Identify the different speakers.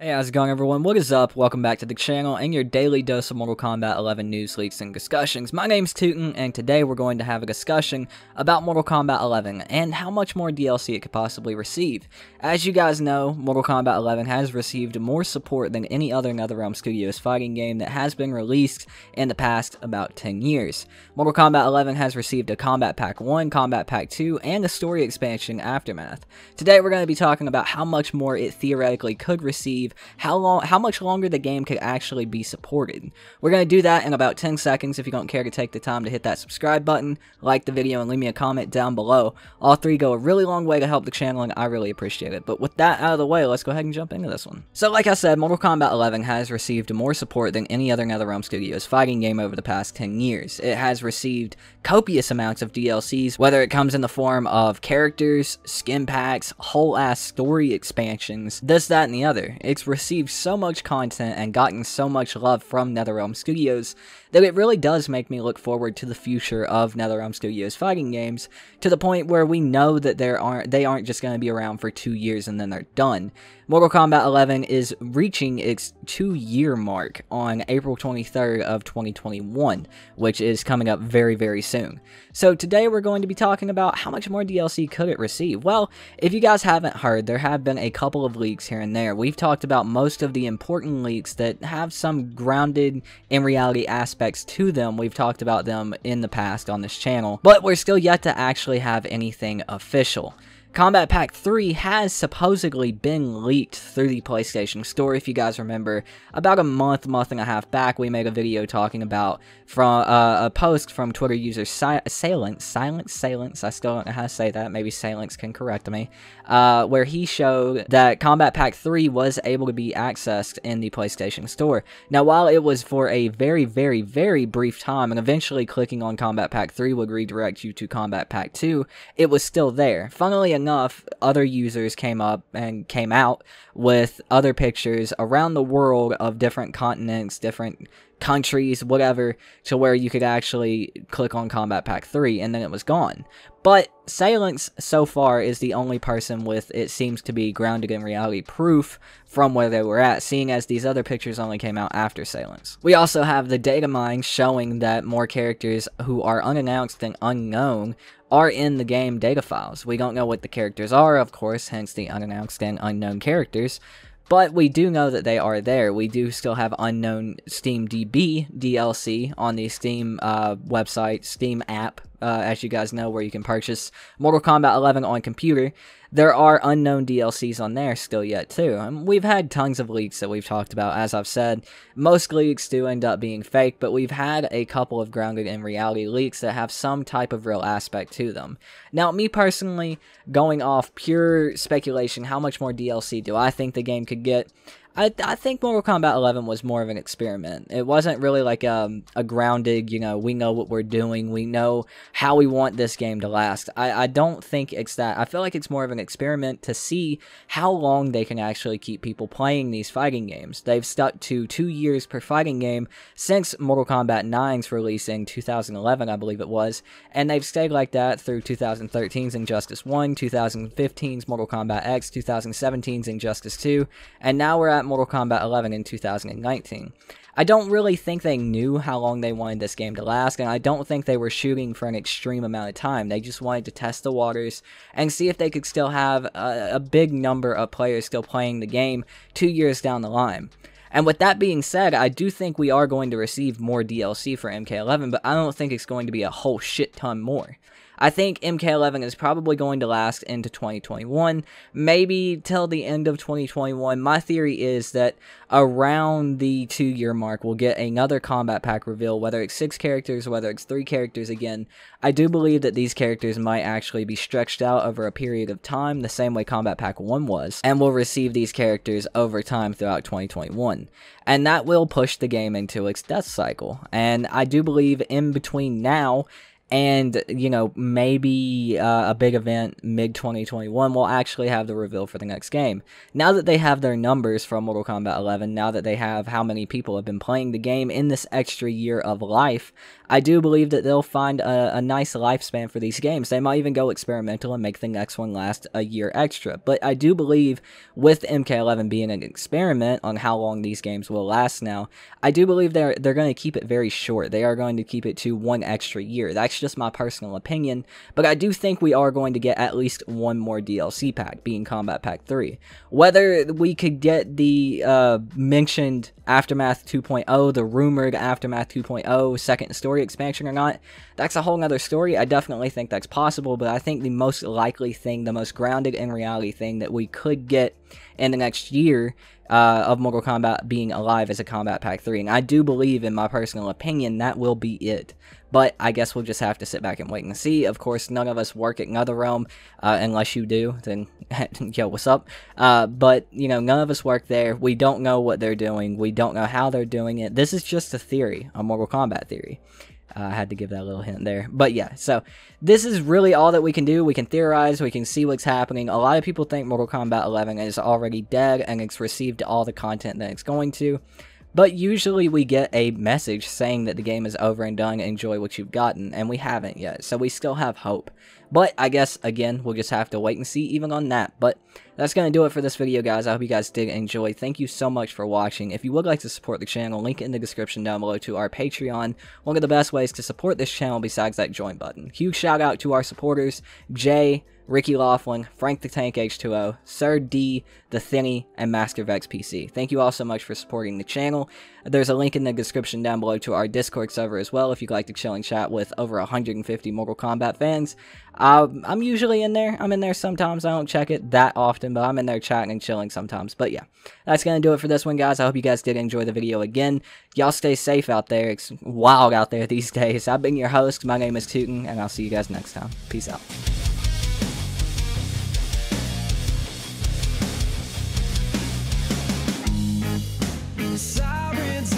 Speaker 1: Hey, how's it going, everyone? What is up? Welcome back to the channel and your daily dose of Mortal Kombat 11 news, leaks, and discussions. My name's Tootin, and today we're going to have a discussion about Mortal Kombat 11 and how much more DLC it could possibly receive. As you guys know, Mortal Kombat 11 has received more support than any other NetherRealm Studios fighting game that has been released in the past about 10 years. Mortal Kombat 11 has received a Combat Pack 1, Combat Pack 2, and a story expansion, Aftermath. Today we're going to be talking about how much more it theoretically could receive, how much longer the game could actually be supported. We're going to do that in about 10 seconds. If you don't care to take the time to hit that subscribe button, like the video, and leave me a comment down below. All three go a really long way to help the channel, and I really appreciate it. But with that out of the way, let's go ahead and jump into this one. So like I said, Mortal Kombat 11 has received more support than any other NetherRealm Studios fighting game over the past 10 years. It has received copious amounts of DLCs, whether it comes in the form of characters, skin packs, whole-ass story expansions, this, that, and the other. It's received so much content and gotten so much love from NetherRealm Studios that it really does make me look forward to the future of NetherRealm Studios fighting games, to the point where we know that they aren't just going to be around for 2 years and then they're done. Mortal Kombat 11 is reaching its 2-year mark on April 23rd of 2021, which is coming up very, very soon. So today we're going to be talking about how much more DLC could it receive. Well, if you guys haven't heard, there have been a couple of leaks here and there. We've talked about most of the important leaks that have some grounded in reality aspects to them. We've talked about them in the past on this channel, but we're still yet to actually have anything official. Combat Pack 3 has supposedly been leaked through the PlayStation Store. If you guys remember, about a month and a half back, we made a video talking about from a post from Twitter user Silence, I still don't know how to say that, maybe Silence can correct me, where he showed that Combat Pack 3 was able to be accessed in the PlayStation Store. Now, while it was for a very, very, very brief time, and eventually clicking on Combat Pack 3 would redirect you to Combat Pack 2, it was still there. Funnily enough, other users came out with other pictures around the world of different continents, different countries, whatever, to where you could actually click on Combat Pack 3, and then it was gone. But Silence, so far, is the only person with, it seems to be, grounded in reality proof from where they were at, seeing as these other pictures only came out after Silence. We also have the data mine showing that more characters who are unannounced and unknown are in the game data files. We don't know what the characters are, of course, hence the unannounced and unknown characters, but we do know that they are there. We do still have unknown SteamDB DLC on the Steam website, Steam app, as you guys know, where you can purchase Mortal Kombat 11 on computer. There are unknown DLCs on there still yet, too. And we've had tons of leaks that we've talked about, as I've said. Most leaks do end up being fake, but we've had a couple of grounded in reality leaks that have some type of real aspect to them. Now, me personally, going off pure speculation, how much more DLC do I think the game could get? I think Mortal Kombat 11 was more of an experiment. It wasn't really like a grounded, you know, we know what we're doing, we know how we want this game to last. I don't think it's that. I feel like it's more of an experiment to see how long they can actually keep people playing these fighting games. They've stuck to 2 years per fighting game since Mortal Kombat 9's release in 2011, I believe it was, and they've stayed like that through 2013's Injustice 1, 2015's Mortal Kombat X, 2017's Injustice 2, and now we're at Mortal Kombat 11 in 2019. I don't really think they knew how long they wanted this game to last, and I don't think they were shooting for an extreme amount of time. They just wanted to test the waters and see if they could still have a big number of players still playing the game 2 years down the line. And with that being said, I do think we are going to receive more DLC for MK11, but I don't think it's going to be a whole shit ton more. I think MK11 is probably going to last into 2021, maybe till the end of 2021. My theory is that around the 2-year mark, we'll get another Combat Pack reveal, whether it's 6 characters, whether it's 3 characters again. I do believe that these characters might actually be stretched out over a period of time, the same way Combat Pack 1 was, and we'll receive these characters over time throughout 2021. And that will push the game into its death cycle. And I do believe in between now And, you know, maybe a big event mid-2021 will actually have the reveal for the next game. Now that they have their numbers from Mortal Kombat 11, now that they have how many people have been playing the game in this extra year of life, I do believe that they'll find a nice lifespan for these games. They might even go experimental and make the next one last a year extra. But I do believe with MK11 being an experiment on how long these games will last now, I do believe they're going to keep it very short. They are going to keep it to 1 extra year. That's just my personal opinion, but I do think we are going to get at least one more DLC pack, being Combat Pack 3. Whether we could get the mentioned Aftermath 2.0, the rumored Aftermath 2.0 second story expansion or not, that's a whole other story. I definitely think that's possible, but I think the most likely thing, the most grounded in reality thing that we could get in the next year of Mortal Kombat being alive as a Combat Pack 3, and I do believe, in my personal opinion, that will be it. But I guess we'll just have to sit back and wait and see. Of course, none of us work at NetherRealm, unless you do, then, yo, what's up? But, you know, none of us work there. We don't know what they're doing. We don't know how they're doing it. This is just a theory, a Mortal Kombat theory. I had to give that a little hint there. But yeah, so this is really all that we can do. We can theorize, we can see what's happening. A lot of people think Mortal Kombat 11 is already dead and it's received all the content that it's going to. But usually we get a message saying that the game is over and done, enjoy what you've gotten, and we haven't yet, so we still have hope. But I guess, again, we'll just have to wait and see even on that. But that's going to do it for this video, guys. I hope you guys did enjoy. Thank you so much for watching. If you would like to support the channel, link in the description down below to our Patreon. One of the best ways to support this channel besides that join button. Huge shout out to our supporters, Jay, Ricky Laughlin, Frank the Tank H2O, Sir D, The Thinny, and Master Vex PC. Thank you all so much for supporting the channel. There's a link in the description down below to our Discord server as well if you'd like to chill and chat with over 150 Mortal Kombat fans. I'm usually in there. I'm in there sometimes. I don't check it that often, but I'm in there chatting and chilling sometimes. But yeah, that's going to do it for this one, guys. I hope you guys did enjoy the video again. Y'all stay safe out there. It's wild out there these days. I've been your host. My name is Tootin, and I'll see you guys next time. Peace out. Sirens